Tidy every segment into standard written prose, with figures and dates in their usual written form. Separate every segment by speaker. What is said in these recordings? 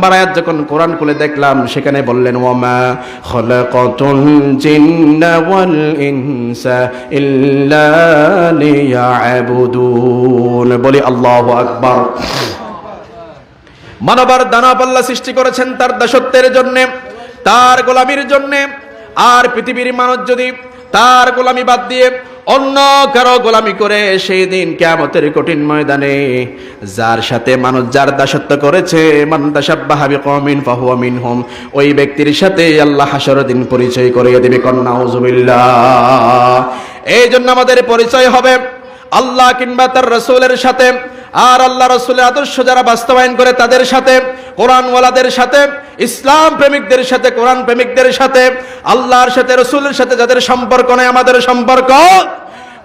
Speaker 1: Number আয়াত যখন কোরআন খুলে দেখলাম, সেখানে বললেন ওয়ামা খালাকাতুল জিন্না ওয়াল ইনসা ইল্লা লিয়াবুদুন। বলি আল্লাহু আকবার। মানবার দানব আল্লাহ সৃষ্টি করেছেন তার দাসত্বের জন্য, তার গোলামির জন্য। আর পৃথিবীর মানুষ যদি তার গোলামি বাদ দিয়ে অন্য কারো গোলামি করে, সেই দিন কিয়ামতের কঠিন ময়দানে যার সাথে মানুষ যার দাসত্ব করেছে, মান তাশাব্বাহা বিকওমিন ফাহুয়া মিনহুম, ওই ব্যক্তির সাথে আল্লাহ হাসরের দিন পরিচয় করিয়ে দেবে। কন্না নাউযুবিল্লাহ। এই জন্য আমাদের পরিচয় হবে আল্লাহ কিংবা তার রাসূলের সাথে। আর আল্লাহ রাসূলের আদর্শ যারা বাস্তবায়ন করে তাদের সাথে, কোরআনওয়ালাদের সাথে, ইসলাম প্রেমিকদের সাথে, কোরআন প্রেমিকদের সাথে, আল্লাহর সাথে রাসূলের সাথে যাদের সম্পর্ক নাই আমাদের সম্পর্ক,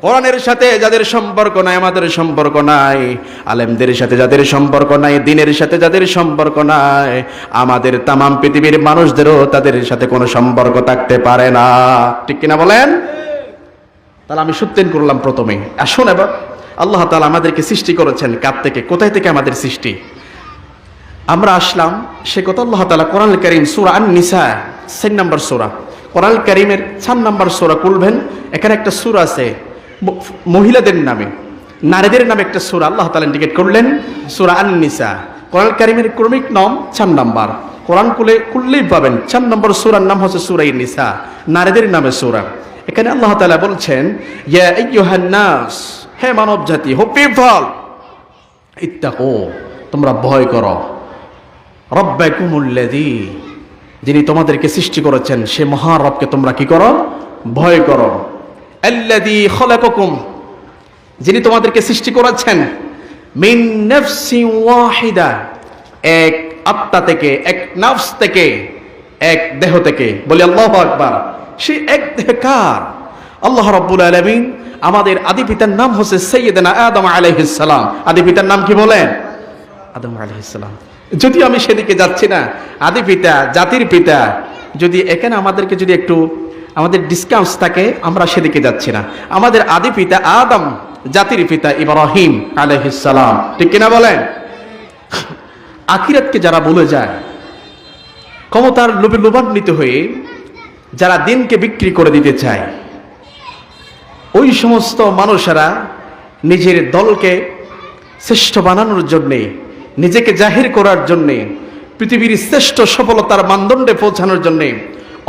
Speaker 1: কোরআনের সাথে যাদের সম্পর্ক নাই আমাদের সম্পর্ক নাই, আলেমদের সাথে যাদের সম্পর্ক নাই, দ্বীনের সাথে যাদের সম্পর্ক নাই, আমাদের তাম পৃথিবীর মানুষদেরও তাদের সাথে কোনো সম্পর্ক থাকতে পারে না। ঠিক কিনা বলেন? তাহলে আমি সত্যেন করলাম প্রথমে। আসুন এবার আল্লাহ তাআলা আমাদেরকে সৃষ্টি করেছেন কার থেকে, কোথায় থেকে আমাদের সৃষ্টি? আমরা আসলাম সে কথা আল্লাহ তাআলা কোরআনুল কারীম সূরা আন-নিসা 6 নম্বর সূরা, কোরআনুল কারীমের 4 নম্বর সূরা খুলবেন, এখানে একটা সূরা আছে মহিলাদের নামে, নারীদের নামে একটা সূরা আল্লাহ তাআলা ইন্ডিকেট করলেন, সূরা আন-নিসা। কোরআনুল কারীমের ক্রমিক নাম 4 নম্বর, কোরআন খুললেই পাবেন 4 নম্বর সূরার নাম হচ্ছে সূরা আন-নিসা, নারীদের নামে সূরা। এখানে আল্লাহ তাআলা বলছেন ইয়া আইয়ুহান নাস, হে মানব জাতি, হো পিপল, ইত্তাকু, তোমরা ভয় করো, রব্বাকুমুল্লাযী, যিনি তোমাদেরকে সৃষ্টি করেছেন সে মহান রবকে তোমরা কি করো? ভয় করো। আল্লাযী খালাকাকুম, যিনি তোমাদেরকে সৃষ্টি করেছেন, মিন নাফসিন ওয়াহিদা, এক আত্মা থেকে, এক নফস থেকে, এক দেহ থেকে। বলি আল্লাহু আকবার। সে এক দেহ কার? আল্লাহ রাব্বুল আলামিন। আমাদের আদি পিতার নাম হচ্ছে সাইয়্যিদনা আদম আলাইহিস সালাম। আদি পিতার নাম কি বলেন? আদম আলাইহিস সালাম। যদিও আমি সেদিকে যাচ্ছি না, আদি পিতা, জাতির পিতা, যদি এখানে আমাদেরকে যদি একটু আমাদের ডিসকাউন্ট থাকে, আমরা সেদিকে যাচ্ছি না। আমাদের আদি পিতা আদম, জাতির পিতা ইব্রাহিম আলাইহিস সালাম। ঠিক কিনা বলেন? আখিরাতকে যারা ভুলে যায়, ক্ষমতার লোভে লোভান্বিত হয়ে যারা দিনকে বিক্রি করে দিতে চায়, ওই সমস্ত মানুষেরা নিজের দলকে শ্রেষ্ঠ বানানোর জন্যে, নিজেকে জাহির করার জন্যে, পৃথিবীর শ্রেষ্ঠ সফলতার মানদণ্ডে পৌঁছানোর জন্যে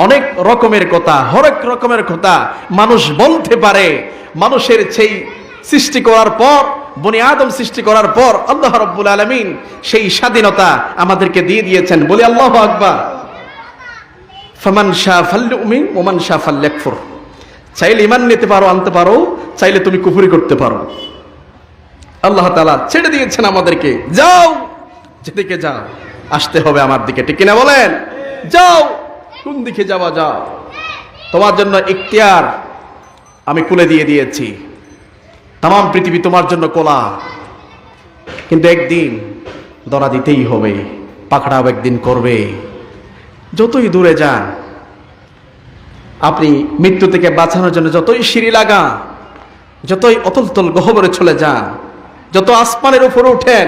Speaker 1: অনেক রকমের কথা, হরেক রকমের কথা মানুষ বলতে পারে। মানুষের সেই সৃষ্টি করার পর, বনি আদম সৃষ্টি করার পর আল্লাহ রাব্বুল আলামিন সেই স্বাধীনতা আমাদেরকে দিয়ে দিয়েছেন। বলি আল্লাহু আকবার। ফামান শা ফালইউমিন ওয়া মান শা ফালইয়াকফুর। চাইলে ঈমান নিতে পারো, আনতে পারো, চাইলে তুমি কুফরি করতে পারো। আল্লাহ তাআলা ছেড়ে দিয়েছেন আমাদেরকে, যাও যেদিকে যাও, আসতে হবে আমার দিকে। ঠিক কিনা বলেন? যাও, কোন দিকে যাওয়া যাও, তোমার জন্য ইখতিয়ার আমি খুলে দিয়ে দিয়েছি। তাম পৃথিবী তোমার জন্য খোলা, কিন্তু একদিন ধরা দিতেই হবে, পাকড়াও একদিন করবে। যতই দূরে যান, আপনি মৃত্যু থেকে বাঁচানোর জন্য যতই সিঁড়ি লাগা, যতই অতলতল গহ্বরে চলে যান, যত আসমানের উপরে ওঠেন,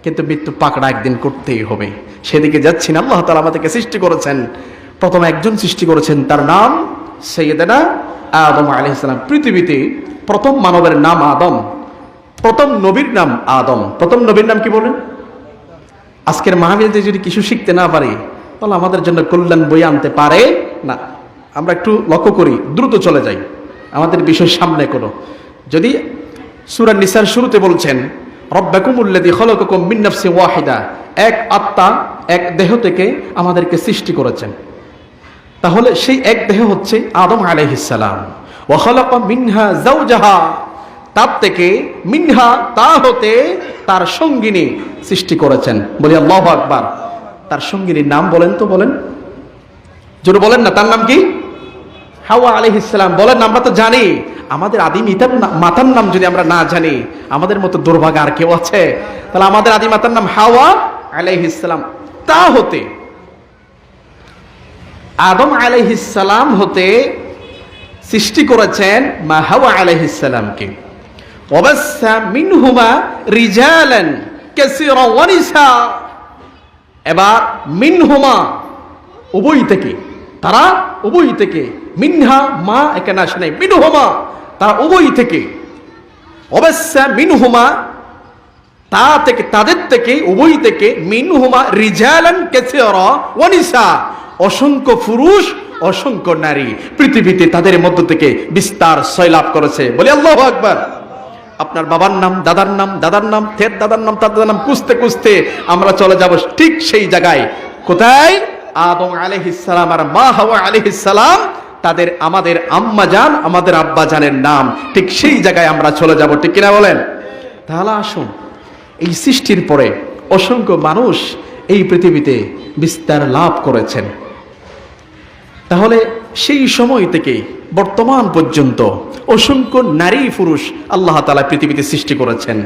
Speaker 1: কিন্তু মৃত্যু পাকড়া একদিন করতেই হবে। সেদিকে যাচ্ছি না। আল্লাহ তাআলা আমাদেরকে সৃষ্টি করেছেন, প্রথম একজন সৃষ্টি করেছেন, তার নাম সাইয়্যিদনা আদম আলাইহিস সালাম। পৃথিবীতে প্রথম মানবের নাম আদম, প্রথম নবীর নাম আদম। প্রথম নবীর নাম কি বলেন? আজকের মাহফিলে যদি কিছু শিখতে না পারি, তাহলে আমাদের জন্য কল্যাণ বই আনতে পারে না। আমরা একটু লক্ষ্য করি, দ্রুত চলে যাই, আমাদের বিষয় সামনে করো। যদি সূরা নিসার শুরুতে বলছেন রব্বাকুমুল্লাযী খালাকাকুম মিন নাফসিন ওয়াহিদা, এক আত্মা, এক দেহ থেকে আমাদেরকে সৃষ্টি করেছেন, তাহলে সেই এক দেহ হচ্ছে আদম আলাইহিস সালাম। ওয়া খালাকা মিনহা যাওজাহা, তার থেকে মিনহা, তা হতে তার সঙ্গিনী সৃষ্টি করেছেন। বলি আল্লাহু আকবার। তার সঙ্গিনীর নাম বলেন তো, বলেন, জোরে বলেন না। তার নাম কি? হাওয়া আলাইহিস সালাম। বলেন, আমরা তো জানি, আমাদের আদি মাতার নাম যদি আমরা না জানি, আমাদের মতো দুর্ভাগ্য আর কেউ আছে? তাহলে আমাদের আদি মাতার নাম হাওয়া আলাইহিস সালাম। তা হতে, আদম আলাইহিস সালাম হতে সৃষ্টি করেছেন মা হাওয়া আলাইহিস সালামকে। ওয়াবাসসা মিনহুমা রিজালান কাসীরা ওয়া নিসা, এবার মিনহুমা, উভয় থেকে, তারা উভয় থেকে, মিনহা মা এখানে আসে নাই, মিনহুমা তারা উভয় থেকে, অবশ্যই মিনহুমা তা থেকে, তাদের থেকে, উভয় থেকে, মিনহুমা রিজালান কাসীরা ওয়া নিসা, অসংখ্য পুরুষ অসংখ্য নারী পৃথিবীতে তাদের মধ্য থেকে বিস্তার সয়লাভ করেছে। বলি আল্লাহু আকবার। আপনার বাবার নাম, দাদার নাম, দাদার নাম, ফের দাদার নাম, তার দাদার নাম খুঁজতে খুঁজতে আমরা চলে যাব ঠিক সেই জায়গায়। কোথায়? আদম আলাইহিস সালাম আর মা হাওয়া আলাইহিস সালাম, তাদের আমাদের আম্মা জান, আমাদের আব্বা জানের নাম, ঠিক সেই জায়গায় আমরা চলে যাব, ঠিক কিনা বলেন? তাহলে আসুন, এই সৃষ্টির পরে অসংখ্য মানুষ এই পৃথিবীতে বিস্তার লাভ করেছেন। তাহলে সেই সময় থেকে বর্তমান পর্যন্ত অসংখ্য নারী পুরুষ আল্লাহ তাআলা পৃথিবীতে সৃষ্টি করেছেন।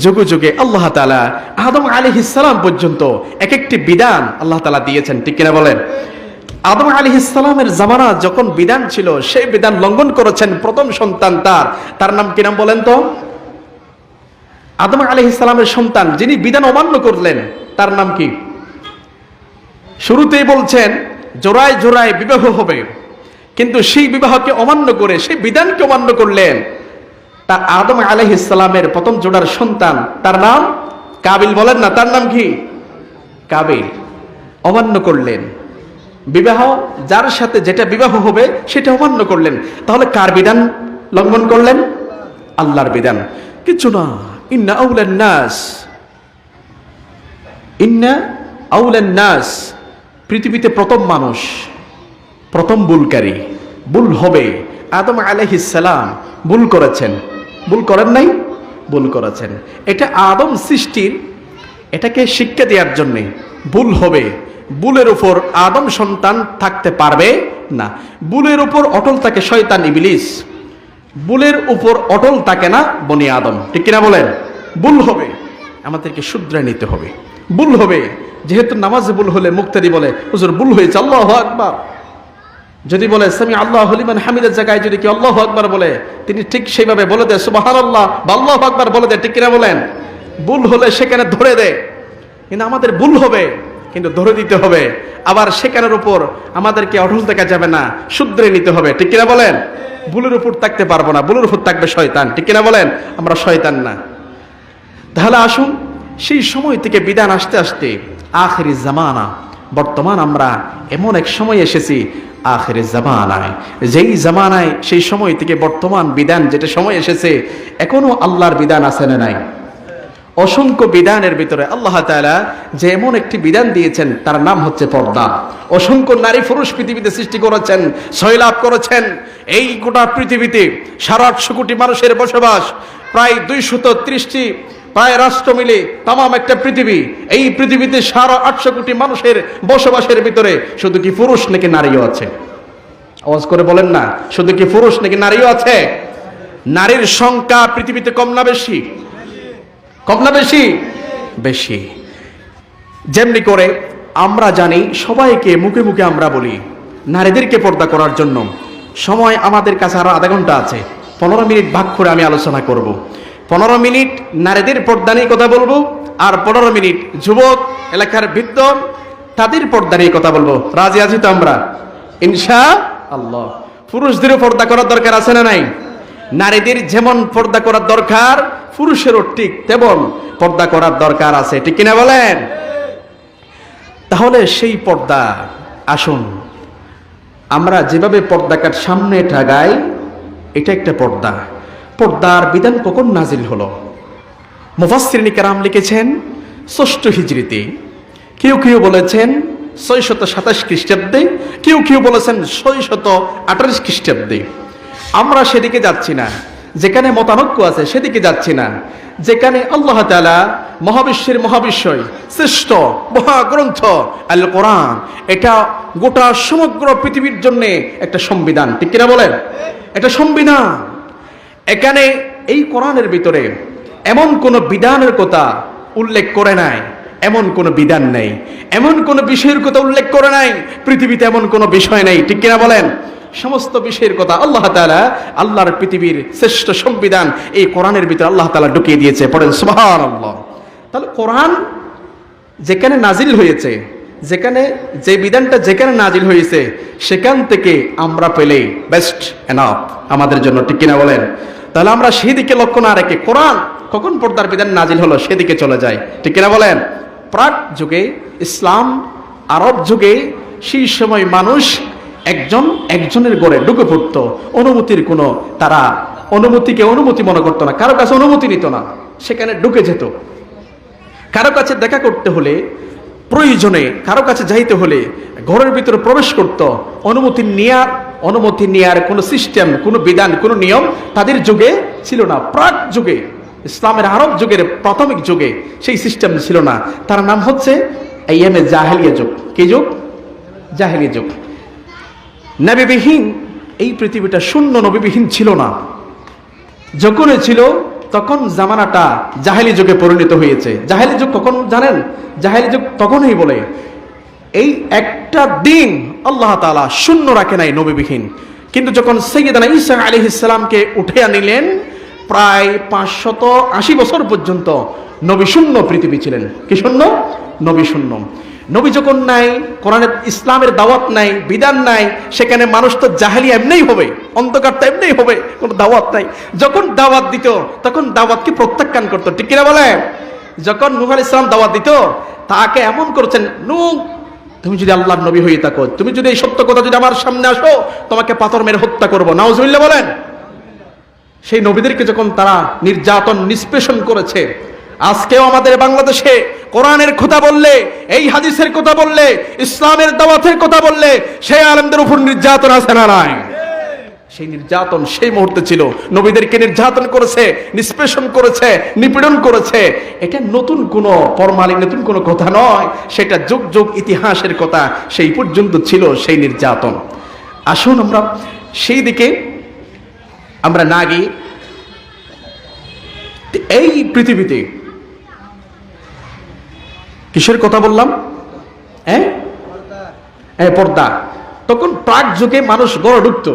Speaker 1: যুগে যুগে আল্লাহ তাআলা আদম আলাইহিস সালাম পর্যন্ত এক একটি বিধান আল্লাহ তাআলা দিয়েছেন, ঠিক কিনা বলেন? আদম আলাইহিস সালামের জামানা যখন বিধান ছিল, সেই বিধান লঙ্ঘন করেছেন প্রথম সন্তান, তার নাম কি নাম বলেন তো? আদম আলাইহিস সালামের সন্তান যিনি বিধান অমান্য করলেন, তার নাম কি? শুরুতেই বলছেন জোড়ায় জোড়ায় বিবাহ হবে, কিন্তু সেই বিবাহকে অমান্য করে, সেই বিধানকে অমান্য করলেন। তা আদম আলাইহিস সালামের প্রথম জোড়ার সন্তান, তার নাম কাবিল। বলেন না, তার নাম কি? কাবিল। অমান্য করলেন বিবাহ, যার সাথে যেটা বিবাহ হবে সেটা অমান্য করলেন। তাহলে কার বিধান লঙ্ঘন করলেন? আল্লাহর বিধান। কিছু না। ইন্না আউলান নাস, ইন্না আউলান নাস, পৃথিবীতে প্রথম মানুষ, প্রথম ভুলকারী, ভুল হবে। আদম আলাইহিস সালাম ভুল করেছেন, ভুল করেন নাই? ভুল করেছেন। এটা আদম সৃষ্টির, এটাকে শিক্ষা দেওয়ার জন্য ভুল হবে। ভুলের উপর আদম সন্তান থাকতে পারবে না। ভুলের উপর অটল থাকে শয়তান ইবলিস, ভুলের উপর অটল থাকে না বনি আদম, ঠিক কিনা বলেন? ভুল হবে, আমাদেরকে শুধরে নিতে হবে। ভুল হবে, যেহেতু নামাজে ভুল হলে মুক্তাদি বলে হুজুর ভুল হয়েছে, আল্লাহু আকবার। যদি বলে সামি আল্লাহু লিমান হামিদের জায়গায় যদি কি আল্লাহু আকবার বলে, তিনি ঠিক সেইভাবে বলে দেয় সুবহানাল্লাহ বা আল্লাহু আকবার বলে দেয়, ঠিক কিনা বলেন? ভুল হলে সেখানে ধরে দেয়। কিন্তু আমাদের ভুল হবে, কিন্তু ধরে দিতে হবে। আবার সেখানের উপর আমাদেরকে অটল থাকা যাবে না, শুধরে নিতে হবে, ঠিক কিনা বলেন? ভুলের উপর থাকতে পারবো না, ভুলের উপর থাকবে শয়তান, ঠিক কিনা বলেন? আমরা শয়তান না। তাহলে আসুন, সেই সময় থেকে বিধান আসতে আসতে আখিরি জামানা, বর্তমান আমরা এমন এক সময় এসেছি আখিরি জামানায়, যেই জামানায় সেই সময় থেকে বর্তমান বিধান যেটা সময় এসেছে, এখনো আল্লাহর বিধান আছে না নাই? অসংখ্য বিধানের ভিতরে আল্লাহ তাআলা যে এমন একটি বিধান দিয়েছেন, তার নাম হচ্ছে পর্দা। অসংখ্য নারী পুরুষ পৃথিবীতে সৃষ্টি করেছেন, সয়লাভ করেছেন। এই গোটা পৃথিবীতে 850 কোটি মানুষের বসবাস, প্রায় 230টি প্রায় রাষ্ট্র মিলে তামাম একটা পৃথিবী। এই পৃথিবীতে 850 কোটি মানুষের বসবাসের ভিতরে শুধু কি পুরুষ নাকি নারীও আছে? আওয়াজ করে বলেন না, শুধু কি পুরুষ নাকি নারীও আছে? নারীর সংখ্যা পৃথিবীতে কম না বেশি? কম না বেশি? বেশি। যেমনি করে আমরা জানি, সবাইকে মুখে মুখে আমরা বলি নারীদেরকে পর্দা করার জন্য। সময় আমাদের কাছে আরো আধা ঘন্টা আছে, 15 মিনিট ভাগ করে আমি আলোচনা করব। 15 মিনিট নারীদের পর্দা নিয়ে কথা বলবো, আর 15 মিনিট যুবক এলাকার বৃদ্ধ তাদের পর্দা নিয়ে কথা বলবো। রাজি আছি তো আমরা? ইনশাআল্লাহ। পুরুষদেরও পর্দা করার দরকার আছে না নাই? নারীদের যেমন পর্দা করার দরকার, পুরুষেরও ঠিক তেমন পর্দা করার দরকার আছে, ঠিক কিনা বলেন? তাহলে সেই পর্দা, আসুন আমরা যেভাবে পর্দাকার সামনে ঠাগাই, এটা একটা পর্দা। পর্দার বিধান কখন নাজিল হলো? মুফাসসিরিন কেরাম লিখেছেন 6ষ্ঠ হিজরিতে, কেউ কেউ বলেছেন 627 খ্রিস্টাব্দে, কেউ কেউ বলেছেন 628 খ্রিস্টাব্দে। আমরা সেদিকে যাচ্ছি না, যেখানে মতানৈক্য আছে সেদিকে যাচ্ছি না। যেখানে আল্লাহ তাআলা মহাবিশ্বের মহাবিশ্বয় শ্রেষ্ঠ মহাগ্রন্থ আল কোরআন, এটা গোটা সমগ্র পৃথিবীর জন্য একটা সংবিধান, ঠিক কিনা বলেন? এটা সংবিধান। এখানে এই কোরআনের ভিতরে এমন কোন বিধানের কথা উল্লেখ করে নাই, এমন কোন বিধান নেই, এমন কোন বিষয়ের কথা উল্লেখ করে নাই, পৃথিবীতে এমন কোন বিষয় নেই, ঠিক কিনা বলেন? সমস্ত বিষয়ের কথা আল্লাহ তাআলা আল্লাহর পৃথিবীর শ্রেষ্ঠ সংবিধান এই কোরআনের ভিতরে আল্লাহ তাআলা ঢুকিয়ে দিয়েছে। পড়েন সুবহানাল্লাহ। তাহলে কোরআন যেখানে নাজিল হয়েছে, যেখানে যে বিধানটা যেখানে নাজিল হয়েছে সেখান থেকে আমরা পেলেই বেস্ট এনাফ আমাদের জন্য, ঠিক কিনা বলেন? তাহলে আমরা সেদিকে লক্ষ্য না রেখে কোরআন কখন পর্দার বিধান নাজিল হলো সেদিকে চলে যায়, ঠিক কিনা বলেন? প্রাক যুগে ইসলাম, আরব যুগে সেই সময় মানুষ একজন একজনের ঘরে ঢুকে পড়তো, অনুমতির কোনো, তারা অনুমতিকে অনুমতি মনে করতো না, কারো কাছে অনুমতি নিত না, সেখানে ঢুকে যেত। কারো কাছে দেখা করতে হলে, প্রয়োজনে কারো কাছে যাইতে হলে ঘরের ভিতরে প্রবেশ করত, অনুমতি নেয়ার কোনো সিস্টেম, কোনো বিধান, কোনো নিয়ম তাদের যুগে ছিল না। প্রাক যুগে, ইসলামের আরব যুগের প্রাথমিক যুগে সেই সিস্টেম ছিল না। তার নাম হচ্ছে আইয়ামে জাহেলিয়া যুগ। কি যুগ? জাহেলিয়া যুগ। নবীবিহীন এই পৃথিবীটা শূন্য, নবীবিহীন ছিল না। যখনই ছিল তখন জামানাটা জাহেলি যুগে পরিণত হয়েছে। জাহেলি যুগ কখন জানেন? জাহেলি যুগ তখনই বলে এই একটা দিন আল্লাহ তাআলা শূন্য রাখে নাই নবীবিহীন। কিন্তু যখন সাইয়্যিদানা ঈসা আলাইহিস সালামকে উঠে আনিলেন, প্রায় 580 বছর পর্যন্ত নবী শূন্য পৃথিবী ছিলেন। কি শূন্য? নবী শূন্য। নবী যখন নাই, কোরআনের ইসলামের দাওয়াত নাই, বিধান নাই, সেখানে মানুষ তো জাহেলি এমনিই হবে, অন্ধকার তো এমনিই হবে, কোনো দাওয়াত নাই। যখন দাওয়াত দিত তখন দাওয়াতকে প্রত্যাখ্যান করতো, ঠিক কিনা বলে? যখন নূহ আলাইহিস সালাম দাওয়াত দিত, তাকে এমন করেছেন, নূহ তুমি যদি আল্লাহর নবী হয়ে থাকো, তুমি যদি এই সত্য কথা যদি আমার সামনে আসো, তোমাকে পাথর মেরে হত্যা করবো। নাউজুবিল্লাহ বলেন। সেই নবীদেরকে যখন তারা নির্যাতন, নিষ্পেষণ করেছে, আজকেও আমাদের বাংলাদেশে কোরআনের কথা বললে, এই হাদিসের কথা বললে, ইসলামের দাওয়াতের কথা বললে সেই আলেমদের উপর নির্যাতন আছে না নাই? সেই নির্যাতন সেই মুহূর্তে ছিল। নবীদেরকে নির্যাতন করেছে, নিষ্পেষণ করেছে, নিপীড়ন করেছে। এটা নতুন কোনো ফরমালি, নতুন কোনো কথা নয়, সেটা যুগ যুগ ইতিহাসের কথা। সেই পর্যন্ত ছিল সেই নির্যাতন। আসুন আমরা সেই দিকে আমরা না গিয়ে, এই পৃথিবীতে কিসের কথা বললাম? পর্দা। তখন প্রাক যুগে মানুষ গড়ে ঢুকত,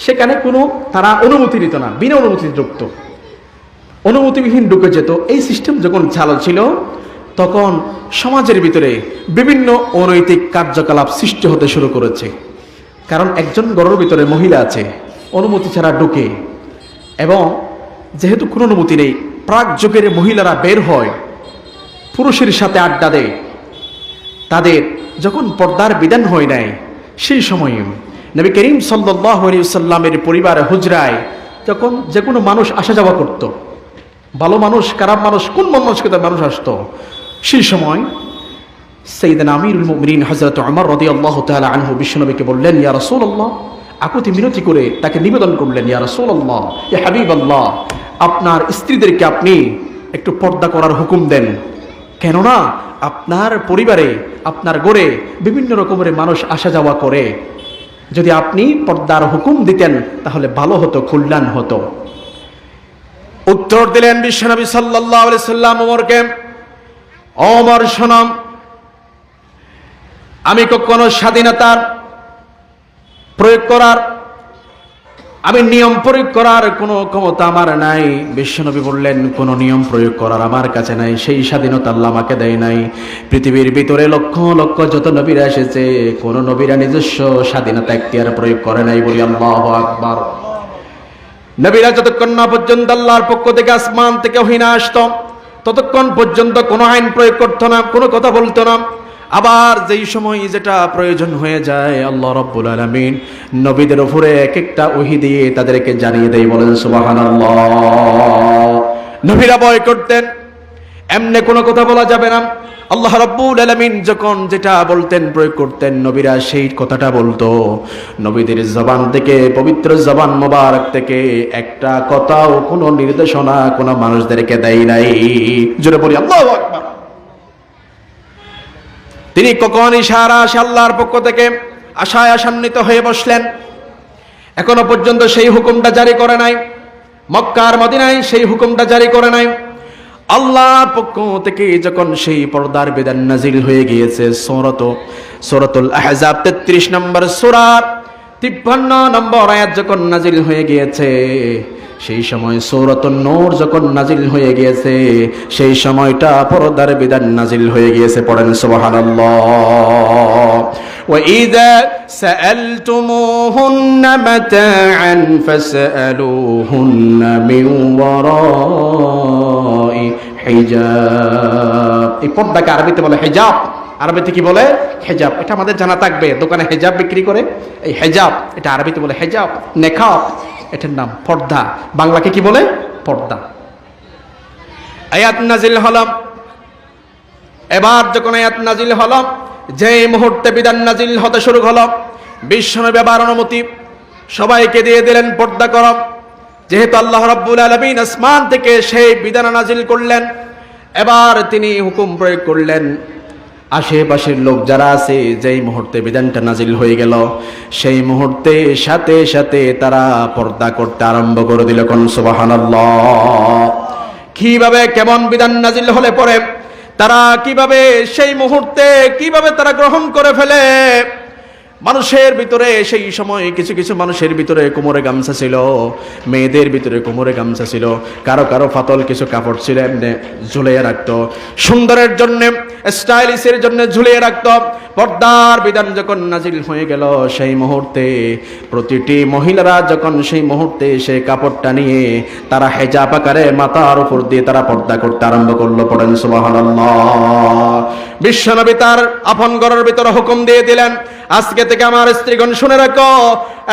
Speaker 1: সেখানে কোনো তারা অনুমতি নিত না, বিনা অনুমতি ঢুকত, অনুমতিবিহীন ঢুকে যেত। এই সিস্টেম যখন চালু ছিল, তখন সমাজের ভিতরে বিভিন্ন অনৈতিক কার্যকলাপ সৃষ্টি হতে শুরু করেছে। কারণ একজন ঘরের ভিতরে মহিলা আছে, অনুমতি ছাড়া ঢুকে, এবং যেহেতু কোনো অনুমতি নেই, প্রাক যুগের মহিলারা বের হয়, পুরুষের সাথে আড্ডা দেয়। তাদের যখন পর্দার বিধান হয় নাই, সেই সময়ে নবী করিম সাল্লাল্লাহু আলাইহি ওয়াসাল্লামের পরিবার হুজরায় যখন যে কোনো মানুষ আসা যাওয়া করত, ভালো মানুষ, খারাপ মানুষ, কোন মানুষকে তার মানুষ আসতো, সেই সময় সাইয়েদনা আমিরুল মুমিনিন হযরত ওমর রাদিয়াল্লাহু তাআলা আনহু বিশ্বনবীকে বললেন, ইয়া রাসূলুল্লাহ, আকুতি মিনতি করে তাকে নিবেদন করলেন, ইয়া রাসূলুল্লাহ, ইয়া হাবিবাল্লাহ, আপনার স্ত্রীদেরকে আপনি একটু পর্দা করার হুকুম দেন। কেননা আপনার পরিবারে, আপনার ঘরে বিভিন্ন রকমের মানুষ আসা যাওয়া করে। যদি আপনি পর্দার হুকুম দিতেন তাহলে ভালো হতো, কল্যাণ হতো। উত্তর দিলেন বিশ্বনবী সাল্লাল্লাহু আলাইহি সাল্লাম ওমরকে, ওমর শোনো, আমি কখনো স্বাধীনতার প্রয়োগ করার, আমি নিয়ম প্রয়োগ করার কোনো ক্ষমতা আমার নাই। বিশ্বনবী বললেন, কোনো নিয়ম প্রয়োগ করার আমার কাছে নাই, সেই স্বাধীনতা আল্লাহ আমাকে দেয় নাই। পৃথিবীর ভিতরে লক্ষ লক্ষ যত নবীরা এসেছে, কোন নবীরা নিজস্ব স্বাধীনতা এখতিয়ার প্রয়োগ করে নাই, বলি আল্লাহু আকবার। নবীরা যতক্ষণ না পর্যন্ত আল্লাহর পক্ষ থেকে, আসমান থেকে ওহী না আসতো, ততক্ষণ পর্যন্ত কোনো আইন প্রয়োগ করতো না, কোনো কথা বলতো না। আবার যেই সময় যেটা প্রয়োজন হয়ে যায়, আল্লাহ রাব্বুল আলামিন নবীদের উপরে এক একটা ওহী দিয়ে তাদেরকে জানিয়ে দেয়। বলেন সুবহানাল্লাহ। নবীরা ভয় করতেন, এমনি কোনো কথা বলা যাবে না। আল্লাহ রাব্বুল আলামিন যখন যেটা বলতেন, প্রয়োগ করতেন, নবীরা সেই কথাটা বলতো। নবীদের জবান থেকে, পবিত্র জবান মোবারক থেকে একটা কথাও, কোনো নির্দেশনা কোনো মানুষদেরকে দেয় নাই। জোরে বলি আল্লাহু আকবার। তিনি কখন ইশারা আসে আল্লাহর পক্ষ থেকে, আশায় আশান্বিত হয়ে বসলেন। এখনো পর্যন্ত সেই হুকুমটা জারি করে নাই, মক্কার মদিনায় সেই হুকুমটা জারি করে নাই। আল্লাহর পক্ষ থেকে যখন সেই পর্দার বিধান নাজিল হয়ে গিয়েছে, সূরাতুল আহজাব 33 নম্বর সূরা 53 নম্বর আয়াত যখন নাজিল হয়ে গিয়েছে, সেই সময় সূরাতুন নূর যখন নাজিল হয়ে গিয়েছে, সেই সময়টা পর্দার বিধান নাজিল হয়ে গিয়েছে। পড়েন সুবহানাল্লাহ। وَإِذَا سَأَلْتُمُوهُنَّ مَتَاعًا فَاسْأَلُوهُنَّ مِنْ وَرَاءِ হিজাব। এই পর্দাকে আরবিতে বলে হিজাব। আরবিতে কি বলে? হিজাব। এটা আমাদের জানা থাকবে। দোকানে হিজাব বিক্রি করে, এই হিজাব, এটা আরবিতে বলে হিজাব। নেকাব, এটার নাম পর্দা। বাংলাকে কি বলে? পর্দা। আয়াত নাজিল হলো। এবার যখন আয়াত নাজিল হলো, যে মুহূর্তে বিধান নাজিল হতে শুরু হলো, বিশ্বনবী আবার অনুমতি সবাইকে দিয়ে দিলেন পর্দা করো। যেহেতু আল্লাহ রাব্বুল আলামিন আসমান থেকে সেই বিধান নাজিল করলেন, এবার তিনি হুকুম প্রয়োগ করলেন। আশেপাশের লোক যারা আছে, যেই মুহূর্তে বিধানটা নাজিল হয়ে গেল, সেই মুহূর্তে সাথে সাথে তারা পর্দা করতে আরম্ভ করে দিল। কোন সুবহানাল্লাহ। কিভাবে, কেমন বিধান নাজিল হলে পরে তারা কিভাবে সেই মুহূর্তে কিভাবে তারা গ্রহণ করে ফেলে। মানুষের ভিতরে সেই সময় কিছু কিছু মানুষের ভিতরে কোমরে গামছা ছিল, মেয়েদের ভিতরে কোমরে গামছা ছিল, কারো কারো ফাতল কিছু কাপড় ছিল এমনি ঝুলিয়ে রাখতো, সুন্দরের জন্য, স্টাইলিশের জন্য ঝুলিয়ে রাখতো। পর্দার বিধান যখন নাজিল হয়ে গেল, সেই মুহূর্তে প্রতিটি মহিলারা যখন সেই মুহূর্তে সেই কাপড়টা নিয়ে তারা হেজাব আকারে মাথার উপর দিয়ে তারা পর্দা করতে আরম্ভ করলো। পড়েন সুবহানাল্লাহ। বিশ্বনবী তার আপন ঘরের ভিতরে হুকুম দিয়ে দিলেন, আজকে থেকে আমার স্ত্রীগণ শুনে রাখো,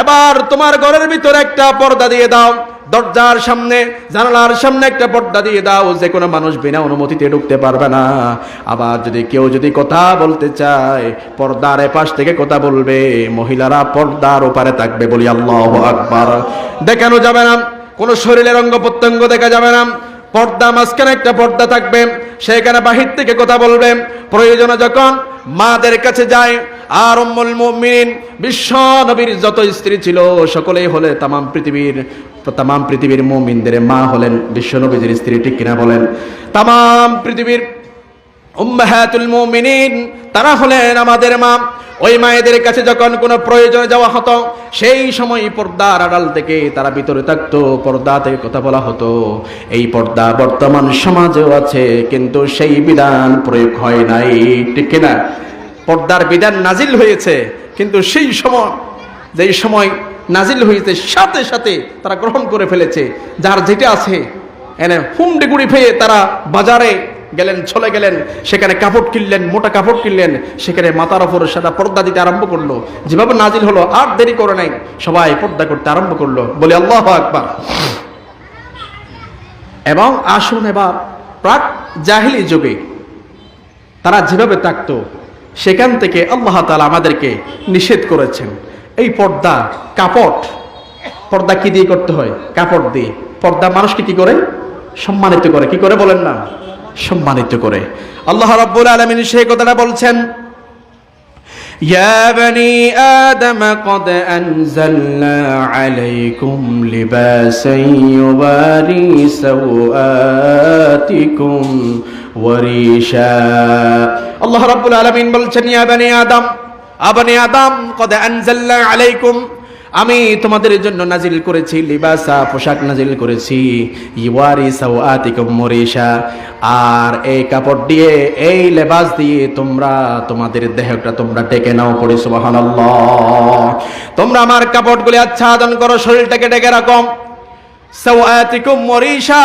Speaker 1: এবার তোমার ঘরের ভিতরে একটা পর্দা দিয়ে দাও, দরজার সামনে জানালার সামনে একটা পর্দা দিয়ে দাও, যে কোনো মানুষ বিনা অনুমতিতে ঢুকতে পারবে না। আবার কেউ যদি কথা বলতে চায়, পর্দার এপাশ থেকে কথা বলবে, মহিলারা পর্দার ওপারে থাকবে। বলি আল্লাহু আকবার। দেখানো যাবে না, কোনো শরীরের অঙ্গ প্রত্যঙ্গ দেখা যাবে না। পর্দা মাঝখানে একটা পর্দা থাকবে, সেখানে বাহির থেকে কথা বলবে। প্রয়োজনে যখন মাদের কাছে যায়, আর উম্মুল মুমিনিন বিশ্ব নবীর যত স্ত্রী ছিল সকলেই হলে তামাম পৃথিবীর মুমিনদের মা হলেন বিশ্ব নবীর স্ত্রী। ঠিক কিনা বলেন? তামাম পৃথিবীর উম্মাহাতুল মুমিনিন তারা হলেন আমাদের মা। ওই মায়েদের কাছে যখন কোনো প্রয়োজনে যাওয়া হতো, সেই সময় পর্দার আড়াল থেকে তারা ভিতরে থাকতো, পর্দা থেকে কথা বলা হতো। এই পর্দা বর্তমান সমাজেও আছে, কিন্তু সেই বিধান প্রয়োগ হয় নাই। ঠিক কিনা? পর্দার বিধান নাজিল হয়েছে, কিন্তু সেই সময়, যেই সময় নাজিল হয়েছে, সাথে সাথে তারা গ্রহণ করে ফেলেছে। যার যেটা আছে এনে হুমড়ি গুড়ি ফেয়ে তারা বাজারে গেলেন, চলে গেলেন, সেখানে কাপড় কিনলেন, মোটা কাপড় কিনলেন, সেখানে মাথার ওপর সেটা পর্দা দিতে আরম্ভ করলো। যেভাবে নাজিল হলো, আর দেরি করে নাই, সবাই পর্দা করতে আরম্ভ করলো। বলি আল্লাহু আকবার। এবং আসুন এবার প্রাক জাহিলি যুগে তারা যেভাবে থাকতো, সেখান থেকে আল্লাহ তাআলা আমাদেরকে নিষেধ করেছেন। এই পর্দা, কাপড়, পর্দা কি দিয়ে করতে হয়? কাপড় দিয়ে। পর্দা মানুষকে কি করে? সম্মানিত করে। কি করে বলেন না? সম্মানিত করে। আল্লাহ রাব্বুল আলামিন সেই কথাটা বলছেন, ইয়া বনি আদম কদ আনজালনা আলাইকুম লিবাসান ইউবারি সাওআতিকুম ওয়া রিশা। আল্লাহ রাব্বুল আলামিন বলছেন, ইয়া বনি আদম, আবনি আদম, কদ আনজালনা আলাইকুম, আমি তোমাদের জন্য নাজিল করেছি লিবাসা, পোশাক নাজিল করেছি, ইওয়ারি সাওআতিকুম মুরিশা, আর এই কাপড় দিয়ে, এই লেবাস দিয়ে তোমরা তোমাদের দেহটা তোমরা ঢেকে নাও। পড়ি সুবহানাল্লাহ। তোমরা আমার কাপড়গুলি আচ্ছাদন করো, শরীরটাকে ঢেকে রাখো। সাওআতিকুম মুরিশা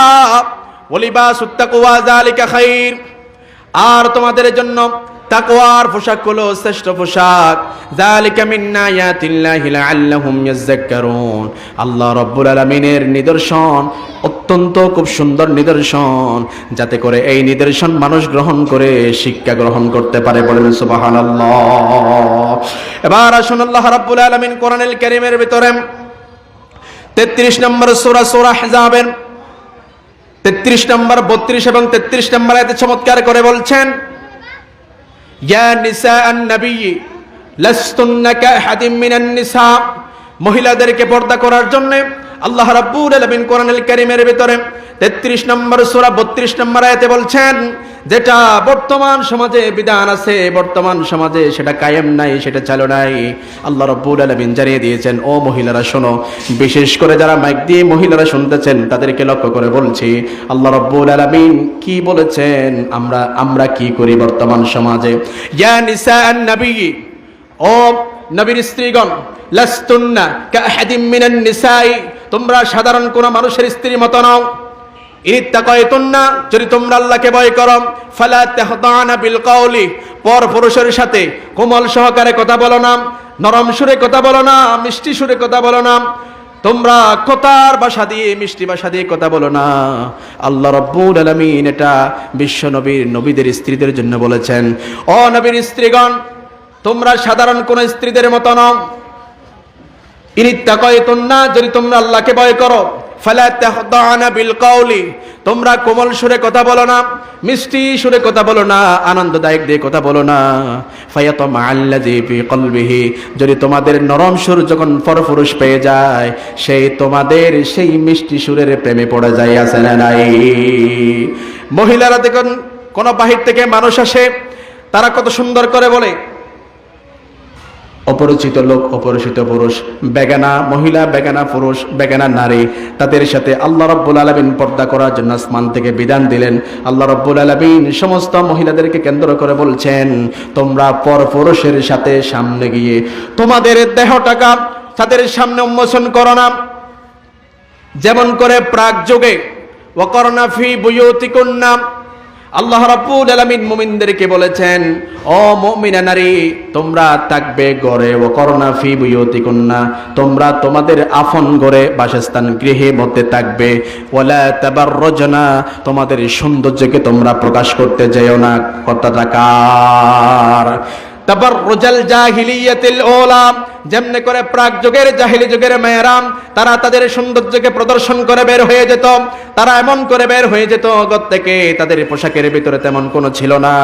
Speaker 1: ওয়া লিবাসুত তাকওয়া যালিকা খাইর, আর তোমাদের জন্য তাকওয়ার পোশাক হলো শ্রেষ্ঠ পোশাক। যালিকা মিন আয়াতিল্লাহি লাআল্লাহুম ইয়াযাক্কারুন। আল্লাহ রাব্বুল আলামিনের নিদর্শন, অত্যন্ত খুব সুন্দর নিদর্শন, যাতে করে এই নিদর্শন মানুষ গ্রহণ করে শিক্ষা গ্রহণ করতে পারে। বলেন সুবহানাল্লাহ। এবার আসুন আল্লাহ রাব্বুল আলামিন কোরআনুল কারীমের ভিতরে 33 নম্বর সূরা, সূরা আহজাবের 33 নম্বর, 32 এবং 33 নম্বর আয়াতে চমৎকার করে বলছেন, ইয়া নিসাআন নবী লাস্তুন্না কাআহাদিম মিনান নিসা। মহিলাদেরকে পর্দা করার জন্য আল্লাহ রাব্বুল আলামিন কোরআনুল কারীমের ভিতরে 33 নম্বর সূরা 32 নম্বর আয়াতে বলছেন যেটা বর্তমান সমাজে বিধান আছে, বর্তমান সমাজে সেটা কায়েম নাই, সেটা চালু নাই। আল্লাহ রাব্বুল আলামিন জানিয়ে দিয়েছেন, ও মহিলারা শোনো, বিশেষ করে যারা মাইক দিয়ে মহিলারা শুনতেছেন তাদেরকে লক্ষ্য করে বলছি, আল্লাহ রাব্বুল আলামিন কি বলেছেন, আমরা কি করি বর্তমান সমাজে। ইয়া নিসাআন নবী, ও নবীর স্ত্রীগণ, লাস্তুন্না কাআহাদিম মিনান নিসাই, তোমরা সাধারণ কোন মানুষের স্ত্রীর মতো নও। ইত্তাকায়তুন্না, যদি তোমরা আল্লাহকে ভয় করো, ফালা তাহদানা বিল কওলি, পর পুরুষের সাথে কোমল সহকারে কথা বলো না, নরম সুরে কথা বলো না, মিষ্টি সুরে কথা বলো না, তোমরা কথার ভাষা দিয়ে, মিষ্টি ভাষা দিয়ে কথা বলো না। আল্লাহ রাব্বুল আলামিন এটা বিশ্ব নবীদের স্ত্রীদের জন্য বলেছেন, ও নবীর স্ত্রীগণ, তোমরা সাধারণ কোন স্ত্রীদের মতো নও। ইত্তাকায়তুন্না, যদি তোমরা আল্লাহকে ভয় করো, ফালা তাহদানা বিল কওলি, তোমরা কোমল সুরে কথা বলো না, মিষ্টি সুরে কথা বলো না, আনন্দদায়ক দিয়ে কথা বলো না। ফায়াতামা আল্লাযী ফি কলবিহি, যদি তোমাদের নরম সুর যখন পরপুরুষ পেয়ে যায়, সেই তোমাদের সেই মিষ্টি সুরের প্রেমে পড়ে যায়, আছে না নাই? মহিলারা দেখুন, কোন বাহির থেকে মানুষ আসে, তারা কত সুন্দর করে বলে, অপরিচিত লোক, অপরিচিত পুরুষ, বেগানা মহিলা, বেগানা পুরুষ, বেগানা নারী, তাদের সাথে আল্লাহ রাব্বুল আলামিন পর্দা করার জন্য আসমান থেকে বিধান দিলেন। আল্লাহ রাব্বুল আলামিন সমস্ত মহিলাদেরকে কেন্দ্র করে বলছেন, তোমরা পর পুরুষের সাথে সামনে গিয়ে তোমাদের দেহটাকে তাদের সামনে উন্মোচন করো না। যেমন করে প্রাক যুগে ওয়াকরনা ফি বুয়ুতিকুন্না, আল্লাহ রাব্বুল আলামিন মুমিনদেরকে বলেছেন, ও মুমিনা নারী, তোমরা থাকবে ঘরে, ওয়াকরনা ফি বুয়ুতিকুন্না, তোমরা তোমাদের আপন ঘরে, বাসস্থান, গৃহে মধ্যে থাকবে। ওয়ালা তাবাররুজনা, তোমাদের সৌন্দর্যকে তোমরা প্রকাশ করতে যেও না। কথাটা কার? তাবাররুজাল জাহিলিয়াতিল উলা, যেমনে করে প্রাক যুগের জাহিলি যুগের মেয়েরা তারা তাদের সৌন্দর্যকে প্রদর্শন করে বের হয়ে যেত, তারা এমন করে বের হয়ে যেত ঘর থেকে, তাদের পোশাকের ভিতরে তেমন কোনো ছিল না।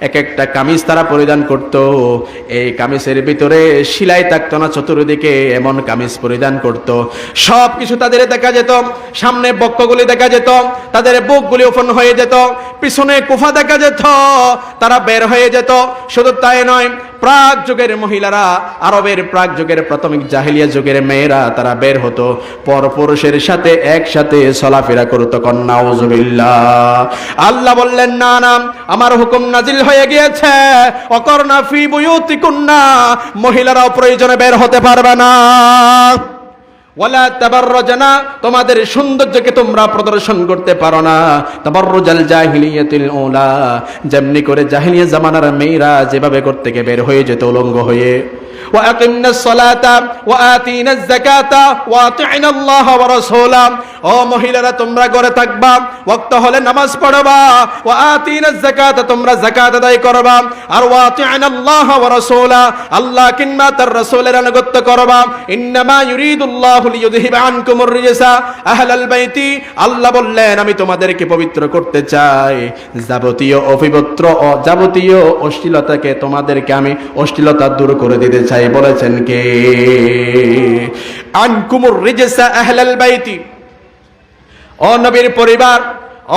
Speaker 1: এক একটা কামিজ তারা পরিধান করত, এই কামিজের ভিতরে সেলাই থাকতো না চতুর্দিকে, এমন কামিজ পরিধান করত। সব কিছু তাদের দেখা যেত, সামনে বক্ষগুলি দেখা যেত, তাদের বুকগুলি ওপেন হয়ে যেত, পিছনে কুফা দেখা যেত, তারা বের হয়ে যেত। শুধু তাই নয়, প্রাক যুগের মহিলারা, আরবের প্রাক যুগের প্রাথমিক জাহেলিয়া যুগের মেয়েরা, তারা বের হতো, পরপুরুষের সাথে একসাথে চলাফেরা করতো। নাউযুবিল্লাহ। আল্লাহ বললেন, না না, আমার হুকুম নাজিল হয়ে গিয়েছে, ওয়াকরনা ফি বুয়ুতিকুন্না, মহিলারাও প্রয়োজনে বের হতে পারবে না। ওয়ালা তাবাররুজনা, তোমাদের সৌন্দর্যকে তোমরা প্রদর্শন করতে পারো না। তাবাররুজাল জাহিলিয়াতিল উলা, যেমনি করে জাহিলিয়া জামানার মেয়েরা যেভাবে ঘর থেকে বের হয়ে যেত উলঙ্গ হয়ে। ওয়া আকিমনাস সালাতা ওয়া আতিনাজ যাকাতা ওয়া আতি'না আল্লাহ ওয়া রাসূলা, ও মহিলারা তোমরা ঘরে থাকবা, ওয়াক্ত হলে নামাজ পড়বা, ওয়া আতিনাজ যাকাতা, তোমরা যাকাত আদায় করবা, আর ওয়া আতি'না আল্লাহ ওয়া রাসূলা, আল্লাহ কিংবা তার রাসূলের আনুগত্য করবা। ইন্নামা ইউরিদুল্লাহু লিইয়ুযহিবা আনকুমুর রিজসা আহলাল বাইতি, আল্লাহ বললেন, আমি তোমাদেরকে পবিত্র করতে চাই, যাবতীয় অপবিত্র ও যাবতীয় অশ্লীলতাকে তোমাদেরকে আমি অশ্লীলতা দূর করে দিতে চাই। বলেছেন কে? আনকুমুর রিজসা আহলাল বাইতি, ও নবীর পরিবার,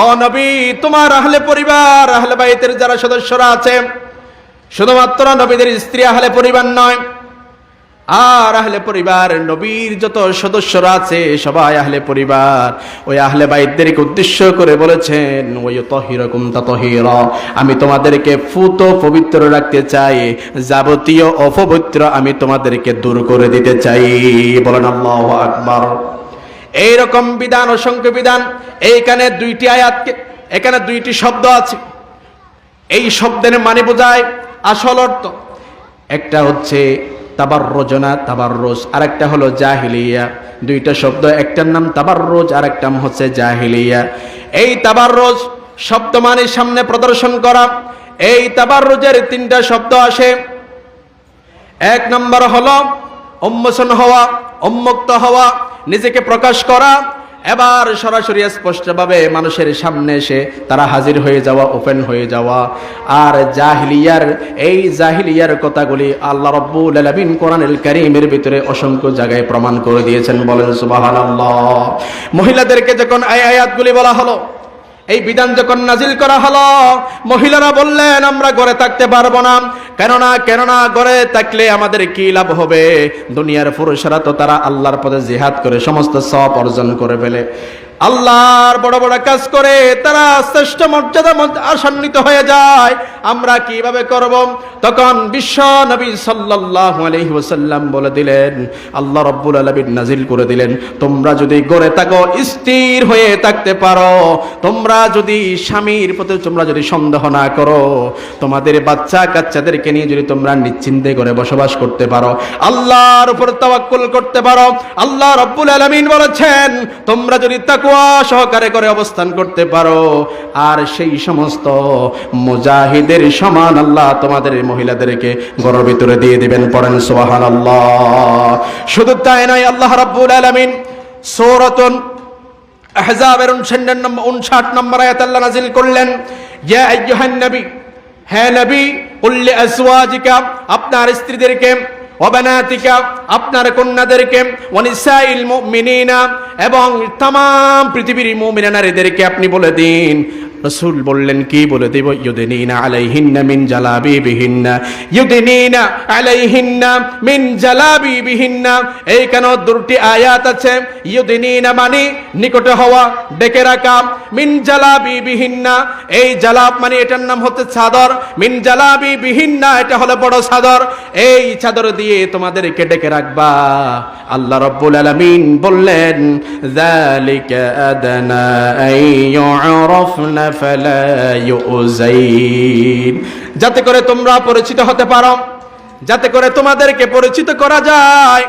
Speaker 1: ও নবী, তোমার আহলে পরিবার, আহলে বাইতের যারা সদস্যরা আছে, শুধুমাত্র নবীদের স্ত্রী আহলে পরিবার নয়, আর আহলে পরিবার নবীর যত সদস্যরা আছে সবাই আহলে পরিবার। ওই আহলে বাইতদেরকে উদ্দেশ্য করে বলেছেন, ওয়ায়ুতাহিরুকুম তাতাহীরা, আমি তোমাদেরকে ফুত পবিত্র রাখতে চাই, যাবতীয় অপবিত্র আমি তোমাদেরকে দূর করে দিতে চাই। বলেন আল্লাহু আকবার। এইরকম বিধান, অসংখ্য বিধান। এইখানে দুইটি আয়াত, এখানে দুইটি শব্দ আছে, এই শব্দের মানে বোঝায় আসল অর্থ। একটা হচ্ছে তাবাররুজনা, তাবাররুজ, আর একটা হলো জাহিলিয়া। দুইটা শব্দ, একটার নাম তাবাররুজ আর একটা হচ্ছে জাহিলিয়া। এই তাবাররুজ শব্দ মানে সামনে প্রদর্শন করা। এই তাবাররুজের তিনটা শব্দ আসে। এক নম্বর হলো উন্মোচন হওয়া, উন্মুক্ত হওয়া, নিজেকে প্রকাশ করা, এবার সরাসরি স্পষ্টভাবে মানুষের সামনে এসে তারা হাজির হয়ে যাওয়া, ওপেন হয়ে যাওয়া। আর জাহিলিয়ার, এই জাহিলিয়ার কথাগুলি আল্লাহ রাব্বুল আলামিন কোরআনুল কারীমের ভিতরে অসংখ্য জায়গায় প্রমাণ করে দিয়েছেন। বলেন সুবহানাল্লাহ। মহিলাদেরকে যখন এই আয়াতগুলি বলা হলো, এই বিধান যখন নাজিল করা হলো, মহিলারা বললেন আমরা ঘরে থাকতে পারবো না। কেননা ঘরে থাকলে আমাদের কি লাভ হবে? দুনিয়ার পুরুষরা তো তারা আল্লাহর পথে জিহাদ করে সমস্ত সওয়াব অর্জন করে ফেলে, আল্লাহর বড় বড় কাজ করে তারা শ্রেষ্ঠ মর্যাদা আসান্বিত হয়ে যায়, আমরা কিভাবে করব? তখন বিশ্ব নবী সাল্লাল্লাহু আলাইহি ওয়াসাল্লাম বলে দিলেন, আল্লাহ রাব্বুল আলামিন নাজিল করে দিলেন, তোমরা যদি গড়ে থাকো, স্থির হয়ে থাকতে পারো, তোমরা যদি স্বামীর প্রতি তোমরা যদি সন্দেহ না করো, তোমাদের বাচ্চা কাচ্চাদেরকে নিয়ে যদি তোমরা নিশ্চিন্তে করে বসবাস করতে পারো, আল্লাহর উপর তাওয়াক্কুল করতে পারো, আল্লাহ রাব্বুল আলামিন বলেছেন তোমরা যদি তাকওয়া সহকারে করে অবস্থান করতে পারো, আর সেই সমস্ত মুজাহিদের সমান আল্লাহ তোমাদের মহিলাদেরকে ঘরের ভিতরে দিয়ে দিবেন। পড়েন সুবহানাল্লাহ। শুধু তাই নয়, আল্লাহ রাব্বুল আলামিন সূরাতুন আহজাবের 59 নম্বর আয়াত আল্লাহ নাযিল করলেন, ইয়া আইয়ুহান নবী, হে নবী, কুল লিআজওয়াজিকা, আপনার স্ত্রীদেরকে, ওয়া বানাতিকা, আপনার কন্যাদেরকে, ওয়া নিসাইল মুমিনিনা, এবং तमाम পৃথিবীর মুমিনা নারীদেরকে আপনি বলে দিন। রাসূল বললেন কি বলে দেব? ইউদিনিনা আলাইহিন্না মিন জালাবিবিহিন্না, ইউদিনিনা আলাইহিন্না মিন জালাবিবিহিন্না। এইখানে দুটি আয়াত আছে। ইউদিনিনা মানে নিকটে হওয়া, ডেকে রাখা, মিন জালাবিবিহিন্না, এই জালাব মানে এটার নাম হচ্ছে চাদর, মিন জালাবিবিহিন্না এটা হলো বড় চাদর, এই চাদর দিয়ে তোমাদেরকে ডেকে রাখবা। আল্লাহ রাব্বুল আলামিন বললেন, যালিকা আদনা আইয়ুরাফনা ফালা ইউযাইন, যাতে করে তোমরা পরিচিত হতে পারো, যাতে করে তোমাদেরকে পরিচিত করা যায়।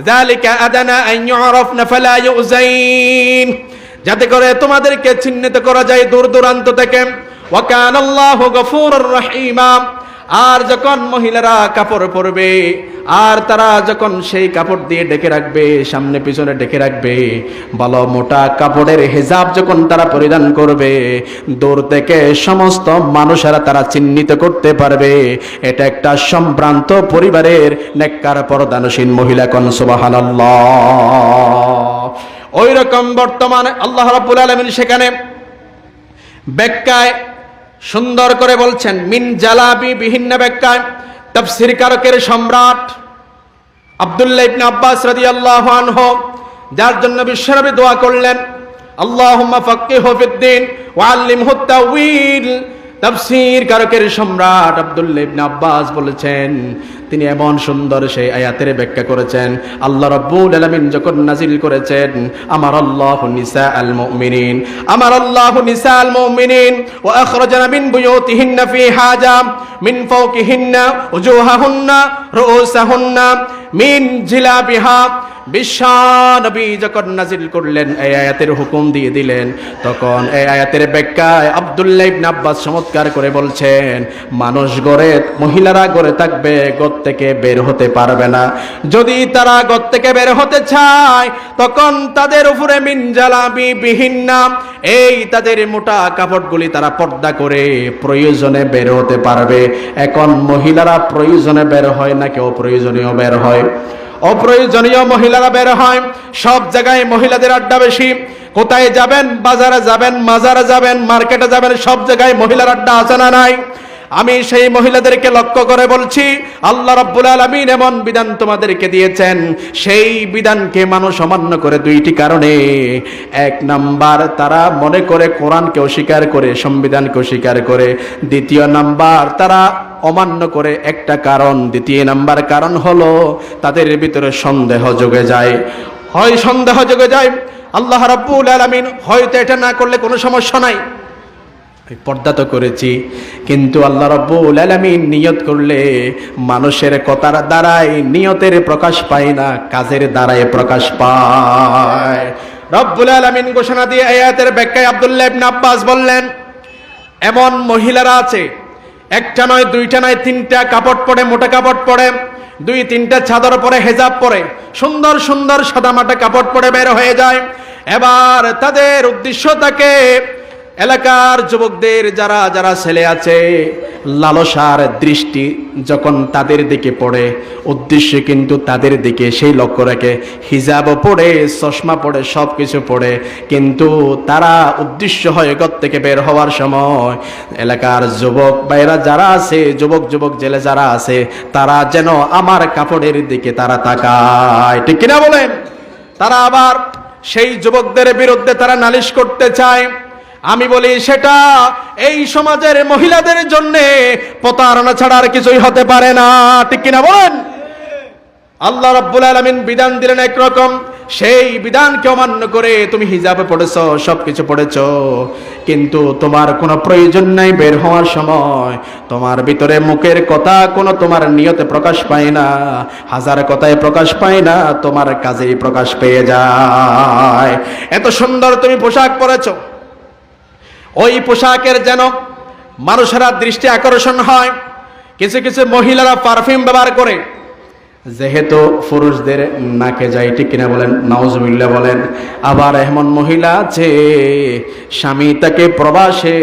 Speaker 1: যালিকা আদনা আইয়ুরাফনা ফালা ইউযাইন, যাতে করে তোমাদেরকে চিহ্নিত করা যায় দূর দূরান্ত থেকে। ওয়া কানাল্লাহু গফুরুর রহিমা, আর যখন মহিলারা কাপড় পরবে, আর তারা যখন সেই কাপড় দিয়ে ঢেকে রাখবে, সামনে পিছনে ঢেকে রাখবে, ভালো মোটা কাপড়ের হিজাব যখন তারা পরিধান করবে, দূর থেকে সমস্ত মানুষেরা তারা চিহ্নিত করতে পারবে এটা একটা সম্ভ্রান্ত পরিবারের নেককার পর্দানসীন মহিলা। কোন সুবহানাল্লাহ। ওই রকম বর্তমানে আল্লাহ রাব্বুল আলামিন সেখানে ব্যাখ্যায় সুন্দর করে বলছেন, মিন জালাবি বিভিন্ন ব্যাখ্যায় তাফসীর কারকের সম্রাট আব্দুল্লাহ ইবনে আব্বাস রাদিয়াল্লাহু আনহু, যার জন্য বিশ্বনবী দোয়া করলেন, আল্লাহুম্মা ফাক্কিহু ফিদ্দীন ওয়া আল্লিমহু তাউইল। তাফসীর কারকের সম্রাট আব্দুল্লাহ ইবনে আব্বাস বলেছেন, তিনি এমন সুন্দর সেই আয়াতের ব্যাখ্যা করেছেন। আল্লাহ রাব্বুল আলামিন যখন নাজিল করেছেন, আমার আল্লাহু নিসাআল মুমিনিন, আমার আল্লাহু নিসাআল মুমিনিন ওয়া আখরাজানা মিন বুয়ুতিহিন্না ফি হাজা মিন ফাওকিহিন্না উজুহাহুন্না রুউসাহুন্না মিন জিলাবিহা। বিশ্ব নবী যখন নাজিল করলেন, এই আয়াতের হুকুম দিয়ে দিলেন, তখন এই আয়াতের ব্যাখ্যায় আব্দুল্লাহ ইবনে আব্বাস চমৎকার করে বলছেন, মানুষ গড়ে, মহিলারা গড়ে থাকবে, ঘর থেকে বের হতে পারবে না। যদি তারা ঘর থেকে বের হতে চায়, তখন তাদের উপরে মিন জালাবিবিহিন্না, এই তাদের মোটা কাপড়গুলি তারা পর্দা করে প্রয়োজনে বের হতে পারবে। এখন মহিলারা প্রয়োজনে বের হয় না, কেউ প্রয়োজনীয় বের হয়, অপ্রয়োজনীয় মহিলারা বের হয়। সব জায়গায় মহিলাদের আড্ডা বেশি। কোথায় যাবেন? বাজারে যাবেন, মাজারে যাবেন, মার্কেটে যাবেন, সব জায়গায় মহিলার আড্ডা আছে না নাই? আমি সেই মহিলাদেরকে লক্ষ্য করে বলছি, আল্লাহ রাব্বুল আলামিন এমন বিধান তোমাদেরকে দিয়েছেন, সেই বিধানকে মানুষ অমান্য করে দুইটি কারণে। এক নাম্বার, তারা মনে করে কোরআনকে অস্বীকার করে, সংবিধানকে অস্বীকার করে। দ্বিতীয় নাম্বার, তারা অমান্য করে একটা কারণ। দ্বিতীয় নাম্বার কারণ হলো তাদের ভিতরে সন্দেহ জেগে যায়। হয় সন্দেহ জেগে যায়, আল্লাহ রাব্বুল আলামিন হয়তো এটা না করলে কোনো সমস্যা নাই, পর্দা তো করেছি, কিন্তু আল্লাহ রাব্বুল আলামিন নিয়ত করলে মানুষের কথার দ্বারাই নিয়তের প্রকাশ পায় না, কাজের দ্বারাই প্রকাশ পায়। রব্বুল আলামিন ঘোষণা দিয়ে আয়াতের ব্যাখ্যায় আব্দুল্লাহ ইবনে আব্বাস বললেন, এমন মহিলারা আছে, একটা নয়, দুইটা নয়, তিনটা কাপড় পরে, মোটা কাপড় পরে, দুই তিনটা চাদর পরে, হেজাব পরে, সুন্দর সুন্দর সাদামাটা কাপড় পরে বের হয়ে যায়। এবার তাদের উদ্দেশ্য থাকে এলাকার যুবকদের যারা যারা ছেলে আছে, লালসার দৃষ্টি যখন তাদের দিকে পড়ে, উদ্দেশ্য কিন্তু তাদের দিকে সেই লক্ষ্য রেখে হিজাবও পড়ে, চশমা পড়ে, সব কিছু পড়ে, কিন্তু তারা উদ্দেশ্য হয় ঘর থেকে বের হওয়ার সময় এলাকার যুবক ভাইরা যারা আছে, যুবক জেলে যারা আছে, তারা যেন আমার কাপড়ের দিকে তারা তাকায়, ঠিক কিনা বলেন? তারা আবার সেই যুবকদের বিরুদ্ধে তারা নালিশ করতে চায়। আমি বলি সেটা এই সমাজের মহিলাদের জন্য প্রতারণা ছাড়া আর কিছুই হতে পারে না, ঠিক কিনা বলেন? আল্লাহ রাব্বুল আলামিন বিধান দিলেন একরকম, সেই বিধানকে অমান্য করে তুমি হিজাবে পড়েছো, সবকিছু পড়েছো, কিন্তু তোমার কোনো প্রয়োজন নাই বের হওয়ার সময়, তোমার ভিতরে মুখের কথা কোনো তোমার নিয়তে প্রকাশ পায় না, হাজার কথায় প্রকাশ পায় না, তোমার কাজেই প্রকাশ পেয়ে যায়। এত সুন্দর তুমি পোশাক পরেছো, ওই পোশাকের যেন মানুষেরা দৃষ্টি আকর্ষণ হয়। কিছু কিছু মহিলারা পারফিউম ব্যবহার করে, যেহেতু পুরুষদের নাকে যায়, ঠিক কিনা বলেন? নাউজুবিল্লাহ বলেন। আবার এমন মহিলা আছে স্বামী তাকে প্রবাসে,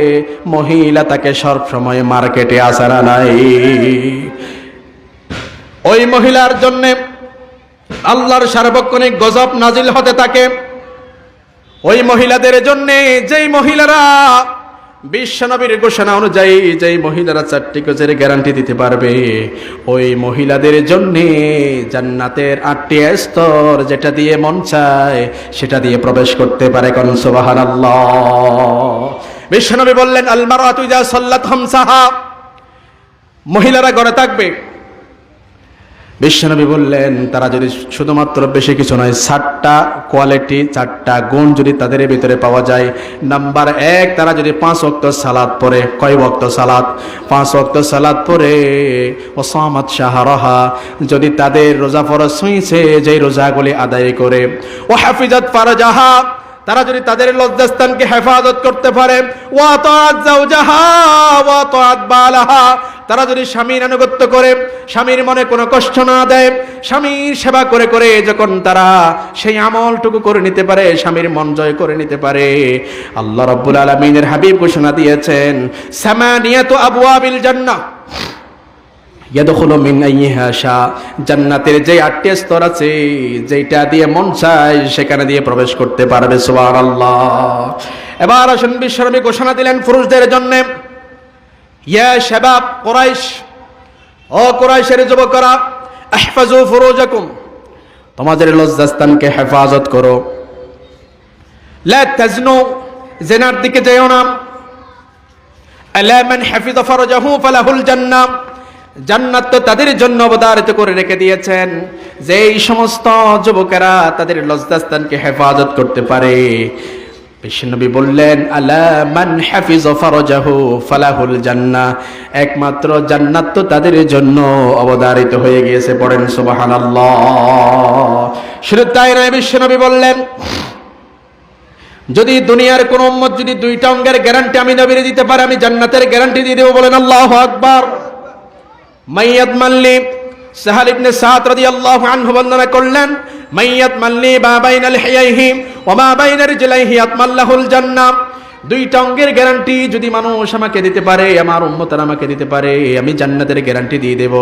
Speaker 1: মহিলা তাকে সব সময় মার্কেটে আসারা নাই। ওই মহিলার জন্য আল্লাহর সার্বক্ষণিক গজব নাজিল হতে থাকে। ওই মহিলাদের জন্য যেই মহিলারা বিশ্বনবীর ঘোষণা অনুযায়ী যেই মহিলারা 4টি গজের গ্যারান্টি দিতে পারবে, ওই মহিলাদের জন্য জান্নাতের 8টি স্তর, যেটা দিয়ে মন চায় সেটা দিয়ে প্রবেশ করতে পারে। কোন সুবহানাল্লাহ। বিশ্বনবী বললেন, আল মারআতু ইযা সাল্লাত খামসাহা, মহিলারা ঘরে থাকবে। বিশ্বনবী বললেন তারা যদি শুধুমাত্র বেশি কিছু নয়, 4টা কোয়ালিটি, 4টা গুণ যদি তাদের ভিতরে পাওয়া যায়। নাম্বার 1, তারা যদি 5 ওয়াক্ত সালাত পড়ে। কয় ওয়াক্ত সালাত? 5 ওয়াক্ত সালাত পড়ে। ও সামাত শাহরাহা, যদি তাদের রোজা ফরজ হইছে যেই রোজাগুলি আদায় করে। ও হাফিজাত ফারজাহা, তারা যদি তাদের লজ্জাস্থানকে হেফাজত করতে পারে। ওয়া তাআত যাওজাহা ওয়া তাআত বালাহা, তারা যদি স্বামীর আনুগত্য করে, স্বামীর মনে কোনো কষ্ট না দেয়, স্বামীর সেবা করে করে যখন তারা সেই আমলটুকু করে নিতে পারে, স্বামীর মন জয় করে নিতে পারে, আল্লাহ রাব্বুল আলামিনের হাবিব ঘোষণা দিয়েছেন, সামানিয়াতু আবওয়াবিল জান্নাহ ইয়াদখুলু মিন আইয়িহা শা, জান্নাতের যে 8টি স্তর আছে, যেটা দিয়ে মন চায় সেখানে দিয়ে প্রবেশ করতে পারবে। সুবহানাল্লাহ। এবার আসুন বিশ্বনবী ঘোষণা দিলেন পুরুষদের জন্য, ইয়া শাবাব কুরাইশ, ও কুরাইশের যুবকরা, ইহফাজু ফুরুজাকুম, তোমাদের লজ্জাস্থানকে হেফাজত করো। লা তাজনু, জিনার দিকে যেও না। আলা মান হাফিযা ফারজাহু ফালাহুল জান্নাহ, জান্নাত তো তাদের জন্য অবধারিত করে রেখে দিয়েছেন যেই সমস্ত যুবকেরা তাদের লজ্জাস্থানকে হেফাজত করতে পারে। বিশ্বনবী বললেন, আলা মান হাফিযা ফারজাহু ফালাহুল জান্নাহ, একমাত্র জান্নাত তো তাদের জন্য অবধারিত হয়ে গিয়েছে। পড়েন সুবহানাল্লাহ। শুধু তাই নয়, বিশ্বনবী বললেন, যদি দুনিয়ার কোন উম্মত যদি 2টা অঙ্গের গ্যারান্টি আমি নবীরে দিতে পারে, আমি জান্নাতের গ্যারান্টি দিয়ে দেব। বলেন আল্লাহু আকবার। মাইয়াত মাল্লি, সাহাল ইবনে সাদ রাদিয়াল্লাহু আনহু বর্ণনা করলেন, মাইয়াত মাল্লি মা বাইনাল হিয়াইহি ওয়া মা বাইনা রিজলাইহি আতমাল্লাহুল জান্নাহ, 2টা অঙ্গের গ্যারান্টি যদি মানুষ আমাকে দিতে পারে, আমার উম্মতরা আমাকে দিতে পারে, আমি জান্নাতের গ্যারান্টি দিয়ে দেব।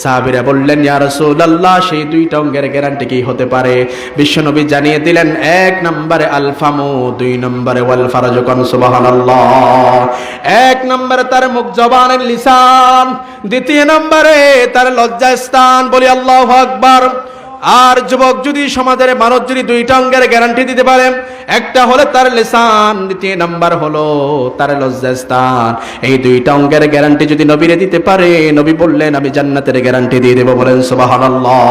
Speaker 1: সাহাবীরা বললেন, ইয়া রাসূলুল্লাহ, সেই 2টা অঙ্গের গ্যারান্টি কি হতে পারে? বিশ্বনবী জানিয়ে দিলেন, 1 নম্বরে আল ফামু, 2 নম্বরে ওয়াল ফারজ। কোন সুবহানাল্লাহ। 1 নম্বরে তার মুখ, জবানের লিসান, 2 নম্বরে তার লজ্জাস্থান। বলি আল্লাহু আকবার। আর যুবক যদি সমাজের মানুষ যদি 2টা অঙ্গের গ্যারান্টি দিতে পারে, একটা হলো তার লিসান, 2 নাম্বার হলো তার লজ্জাস্থান, এই 2টা অঙ্গের গ্যারান্টি যদি নবীরে দিতে পারে, নবী বললেন আমি জান্নাতের গ্যারান্টি দিয়ে দেব। বলেন সুবহানাল্লাহ।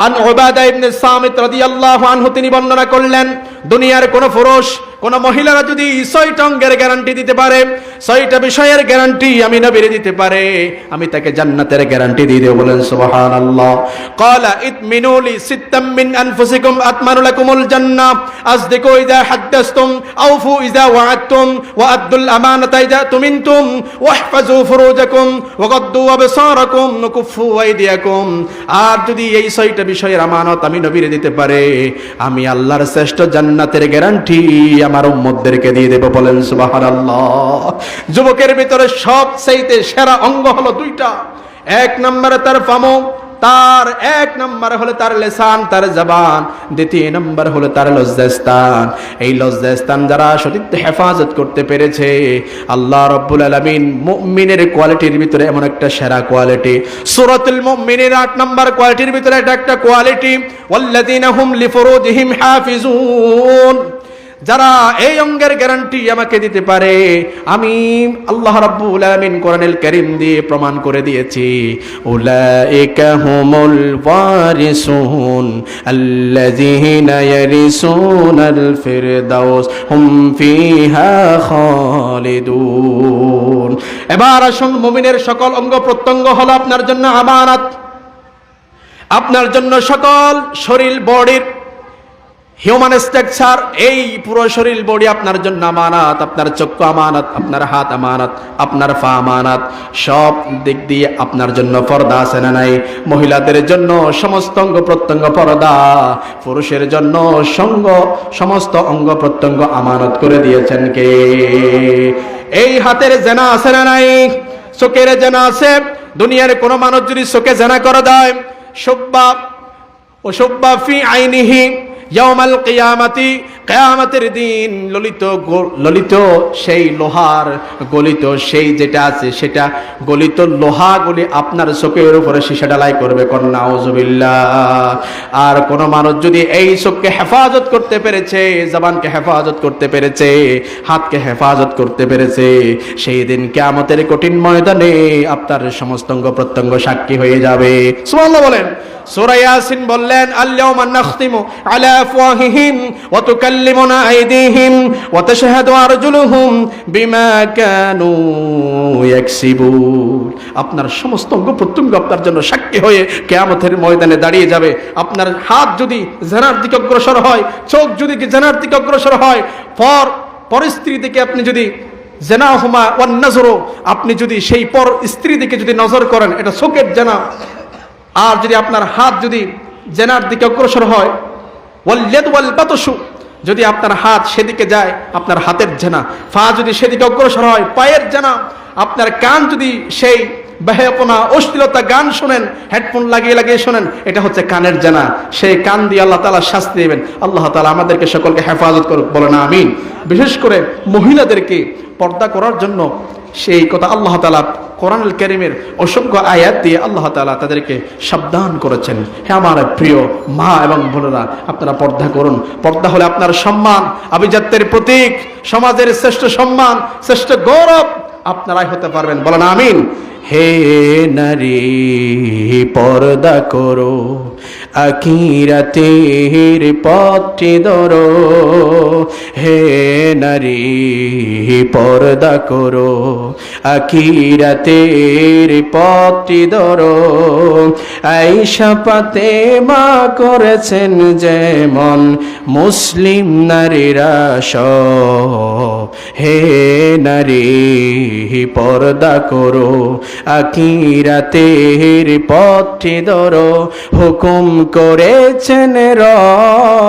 Speaker 1: আন উবাদা ইবনে সামিত রাদিয়াল্লাহু আনহু তিনি বর্ণনা করলেন, দুনিয়ার কোন পুরুষ কোন মহিলারা যদি 6টা অঙ্গের গ্যারান্টি দিতে পারে, 6টা বিষয়ের গ্যারান্টি আমি নবীরে দিতে পারে, আমি তাকে জান্নাতের গ্যারান্টি দিয়ে দেব। বলেন সুবহানাল্লাহ। ক্বালা ইতমিনু লি সিত্তাম মিন আনফুসিকুম আতমানু লাকুমুল জান্নাহ, আসদিকু ইযা হাদাসতুম, আওফু ইযা ওয়া'আদতুম, ওয়া আদ্দুল আমানাতা ইযা তুমিনতুম, ওয়াহফাজু ফুরুজাকুম, ওয়া গাদ্দু আবসারাকুম, ওয়া কুফু আইদিয়াকুম। আর যদি এই 6টা বিষয়ের আমানত আমি নবীরে দিতে পারে, আমি আল্লাহর শ্রেষ্ঠ জান্নাতের গ্যারান্টি আমার উম্মতদেরকে দিয়ে দেব। বলেন সুবহানাল্লাহ। যুবকের ভিতরে সবচেয়ে সেরা অঙ্গ হলো দুইটা। এক নম্বরে তার ফামো, তার এক নম্বর হলো তার লিসান, তার জবান। দ্বিতীয় নম্বর হলো তার লজ্জাস্থান। এই লজ্জাস্থান যারা সঠিক হেফাজত করতে পেরেছে, আল্লাহ রাব্বুল আলামিন মুমিনের কোয়ালিটির ভিতরে এমন একটা সেরা কোয়ালিটি, সূরাতুল মুমিনের 8 নম্বর কোয়ালিটির ভিতরে এটা একটা কোয়ালিটি, ওয়াল্লাযীনা হুম লিফুরুজিহিম হাফিজুন। যারা এই অঙ্গের গ্যারান্টি আমাকে দিতে পারে, আমি আল্লাহ রাব্বুল আলামিন কোরআনুল কারীম দিয়ে প্রমাণ করে দিয়েছি, উলাইকা হুমুল ওয়ারিসুন আল্লাযীনা ইয়ারিসুনাল ফিরদাউস হুম ফিহা খালিদুন। এবার আসুন, মুমিনের সকল অঙ্গ প্রত্যঙ্গ হলো আপনার জন্য আমানত। আপনার জন্য সকল শরীর, বডির হিউম্যান স্ট্রাকচার, এই পুরো শরীর বডি আপনার জন্য আমানত। আপনার চক্ষু আমানত, আপনার হাত আমানত, আপনার পা আমানত। সব দিক দিয়ে আপনার জন্য পর্দা আছে না নাই? মহিলাদের জন্য সমস্ত অঙ্গ প্রত্যঙ্গ পর্দা, পুরুষের জন্য সমস্ত অঙ্গ প্রত্যঙ্গ আমানত করে দিয়েছেন কে? এই হাতের জেনা আছে না নাই? চোখের জেনা আছে। দুনিয়ার কোন মানুষ যদি চোখে জেনা করে দেয়, সুব্বা ফি আইনিহি ইয়াউমাল কিয়ামাতি, কিয়ামতের দিন ললিত সেই লোহার গলিত সেই যেটা আছে, সেটা গলিত লোহাগুলি আপনার চোখের উপরে সীসা ঢালাই করবে। কন্যা আউযুবিল্লাহ। আর কোন মানুষ যদি এই চোখকে হেফাজত করতে পেরেছে, জবানকে হেফাজত করতে পেরেছে, হাতকে হেফাজত করতে পেরেছে, সেই দিন কিয়ামতের কঠিন ময়দানে আপনার সমস্ত অঙ্গ প্রত্যঙ্গ সাক্ষী হয়ে যাবে। সুবহানাল্লাহ বলেন। সূরা ইয়াসিন বললেন, আল-ইয়াওমা নাখতিমু আলা আফওয়াহিহিম ওয়া তুকাল্লিমুনা আইদিহিম ওয়া তাশহাদু আরজুলুহুম বিমা কানু ইয়াকসিবুন। আপনার সমস্ত অঙ্গ প্রত্যঙ্গ আপনার জন্য সাক্ষী হয়ে কিয়ামতের ময়দানে দাঁড়িয়ে যাবে। আপনার হাত যদি জেনার দিকে অগ্রসর হয়, চোখ যদি জেনার দিকে অগ্রসর হয়, পর স্ত্রী দিকে আপনি যদি জেনাহুমা ওয়ান নাজরু, আপনি যদি সেই পর স্ত্রী দিকে যদি নজর করেন, এটা চোখের জেনা। আর যদি আপনার হাত যদি জেনার দিকে অগ্রসর হয়, ওয়াল ইয়াদ ওয়াল বাতশু, যদি আপনার হাত সেদিকে যায়, আপনার হাতের জেনা। পা যদি সেদিকে অগ্রসর হয়, পায়ের জেনা। আপনার কান যদি সেই বেহায়াপনা, অশ্লীলতা গান শোনেন, হেডফোন লাগিয়ে শোনেন, এটা হচ্ছে কানের জেনা। সেই কান দিয়ে আল্লাহ তাআলা শাস্তি দেবেন। আল্লাহ তাআলা আমাদেরকে সকলকে হেফাজত করুক, বলেন আমিন। বিশেষ করে মহিলাদেরকে পর্দা করার জন্য সেই কথা আল্লাহ তাআলা কোরআনুল কারীমের অসংখ্য আয়াত দিয়ে আল্লাহ তাআলা তাদেরকে সাবধান করেছেন। হে আমার প্রিয় মা এবং বোনেরা, আপনারা পর্দা করুন। পর্দা হলে আপনার সম্মান, আভিজাত্যের প্রতীক, সমাজের শ্রেষ্ঠ সম্মান, শ্রেষ্ঠ গৌরব আপনারাই হতে পারবেন, বলেন আমিন। হে নারী পর্দা করো, আখিরাতের পথটি ধরো। হে নারী পর্দা করো, আখিরাতের পথটি ধরো। আয়েশা ফাতেমা করেছেন যেমন, মুসলিম নারীরা সব। হে নারী পর্দা করো, আখিরাতের পথটি ধরো। হুকুম করেছেন রব